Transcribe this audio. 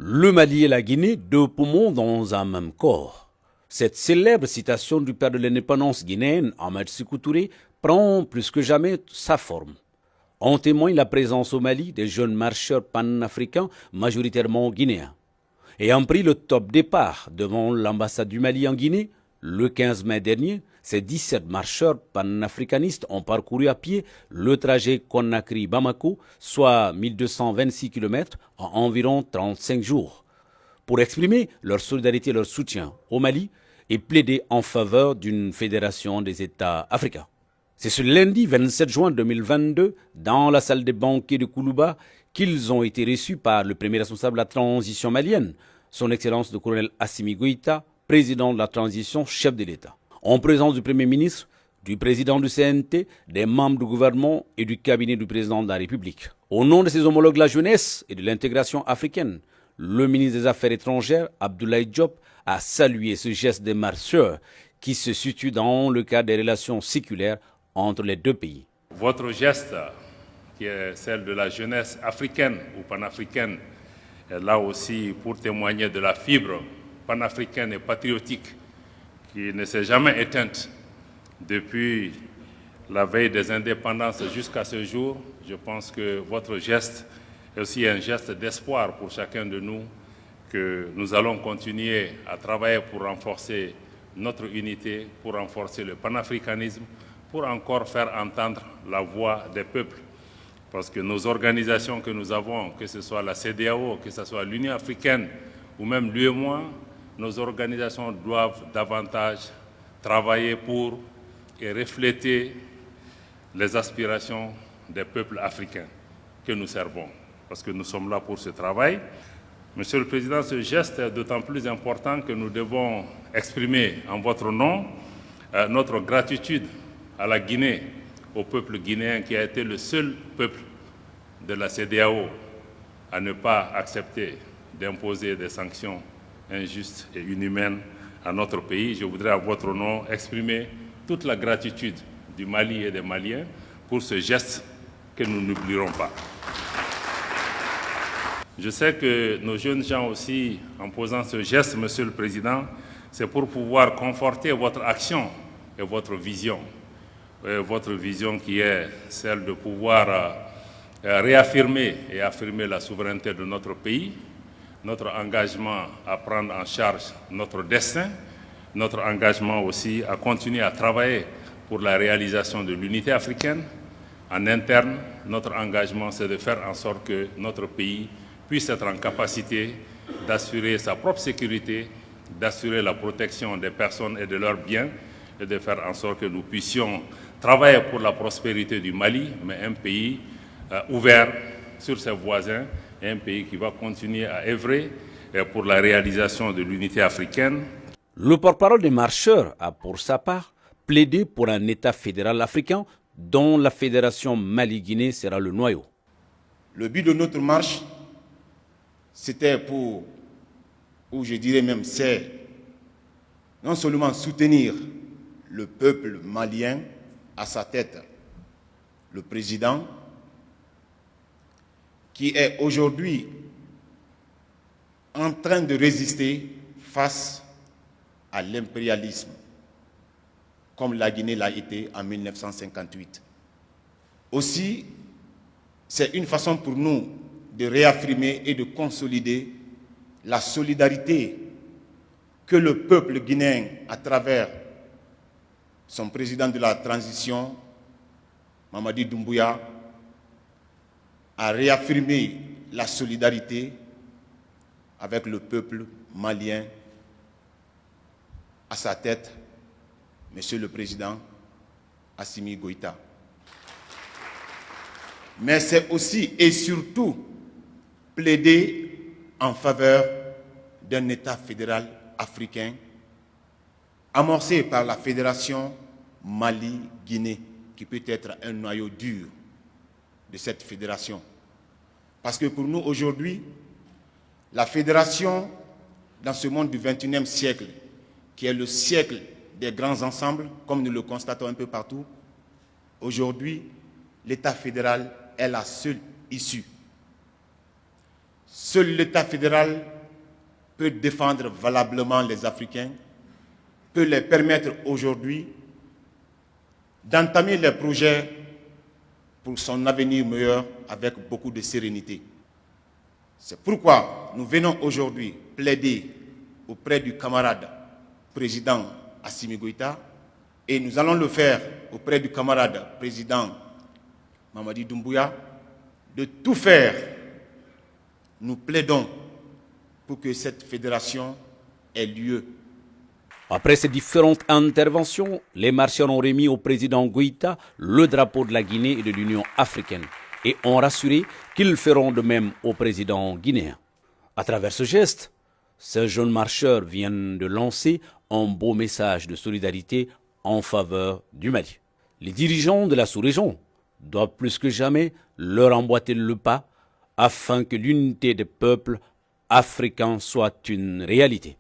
Le Mali et la Guinée, deux poumons dans un même corps. Cette célèbre citation du père de l'indépendance guinéenne, Ahmed Sékou Touré, prend plus que jamais sa forme. En témoigne la présence au Mali des jeunes marcheurs panafricains, majoritairement guinéens. Ayant pris le top départ devant l'ambassade du Mali en Guinée, le 15 mai dernier, ces 17 marcheurs panafricanistes ont parcouru à pied le trajet Conakry-Bamako, soit 1226 km en environ 35 jours, pour exprimer leur solidarité et leur soutien au Mali et plaider en faveur d'une fédération des États africains. C'est ce lundi 27 juin 2022, dans la salle des banquets de Koulouba, qu'ils ont été reçus par le premier responsable de la transition malienne, son Excellence le colonel Assimi Goïta, président de la transition, chef de l'État. En présence du Premier ministre, du président du CNT, des membres du gouvernement et du cabinet du président de la République. Au nom de ses homologues de la jeunesse et de l'intégration africaine, le ministre des Affaires étrangères, Abdoulaye Diop, a salué ce geste des marcheurs qui se situe dans le cadre des relations séculaires entre les deux pays. Votre geste, qui est celle de la jeunesse africaine ou panafricaine, est là aussi pour témoigner de la fibre panafricaine et patriotique qui ne s'est jamais éteinte depuis la veille des indépendances jusqu'à ce jour. Je pense que votre geste est aussi un geste d'espoir pour chacun de nous, que nous allons continuer à travailler pour renforcer notre unité, pour renforcer le panafricanisme, pour encore faire entendre la voix des peuples. Parce que nos organisations que nous avons, que ce soit la CEDEAO, que ce soit l'Union africaine ou même l'UEMOA, nos organisations doivent davantage travailler pour et refléter les aspirations des peuples africains que nous servons. Parce que nous sommes là pour ce travail. Monsieur le Président, ce geste est d'autant plus important que nous devons exprimer en votre nom notre gratitude à la Guinée, au peuple guinéen qui a été le seul peuple de la CEDEAO à ne pas accepter d'imposer des sanctions injustes et inhumaines à notre pays. Je voudrais à votre nom exprimer toute la gratitude du Mali et des Maliens pour ce geste que nous n'oublierons pas. Je sais que nos jeunes gens aussi, en posant ce geste, Monsieur le Président, c'est pour pouvoir conforter votre action et votre vision. Votre vision qui est celle de pouvoir réaffirmer et affirmer la souveraineté de notre pays, notre engagement à prendre en charge notre destin, notre engagement aussi à continuer à travailler pour la réalisation de l'unité africaine. En interne, notre engagement, c'est de faire en sorte que notre pays puisse être en capacité d'assurer sa propre sécurité, d'assurer la protection des personnes et de leurs biens, et de faire en sorte que nous puissions travailler pour la prospérité du Mali, mais un pays ouvert sur ses voisins, et un pays qui va continuer à œuvrer pour la réalisation de l'unité africaine. Le porte-parole des marcheurs a pour sa part plaidé pour un État fédéral africain dont la fédération Mali-Guinée sera le noyau. Le but de notre marche, c'était pour, ou je dirais même c'est, non seulement soutenir le peuple malien, à sa tête le président, qui est aujourd'hui en train de résister face à l'impérialisme, comme la Guinée l'a été en 1958. Aussi, c'est une façon pour nous de réaffirmer et de consolider la solidarité que le peuple guinéen, à travers son président de la transition, Mamadi Doumbouya, a réaffirmé la solidarité avec le peuple malien, à sa tête, Monsieur le Président Assimi Goïta. Mais c'est aussi et surtout plaider en faveur d'un État fédéral africain amorcé par la Fédération Mali-Guinée, qui peut être un noyau dur de cette fédération. Parce que pour nous aujourd'hui, la fédération dans ce monde du XXIe siècle, qui est le siècle des grands ensembles, comme nous le constatons un peu partout, aujourd'hui, l'État fédéral est la seule issue. Ce seul l'État fédéral peut défendre valablement les Africains, peut les permettre aujourd'hui d'entamer les projets pour son avenir meilleur avec beaucoup de sérénité. C'est pourquoi nous venons aujourd'hui plaider auprès du camarade président Assimi Goïta et nous allons le faire auprès du camarade président Mamadi Doumbouya de tout faire. Nous plaidons pour que cette fédération ait lieu. Après ces différentes interventions, les marcheurs ont remis au président Goïta le drapeau de la Guinée et de l'Union africaine et ont rassuré qu'ils feront de même au président guinéen. À travers ce geste, ces jeunes marcheurs viennent de lancer un beau message de solidarité en faveur du Mali. Les dirigeants de la sous-région doivent plus que jamais leur emboîter le pas afin que l'unité des peuples africains soit une réalité.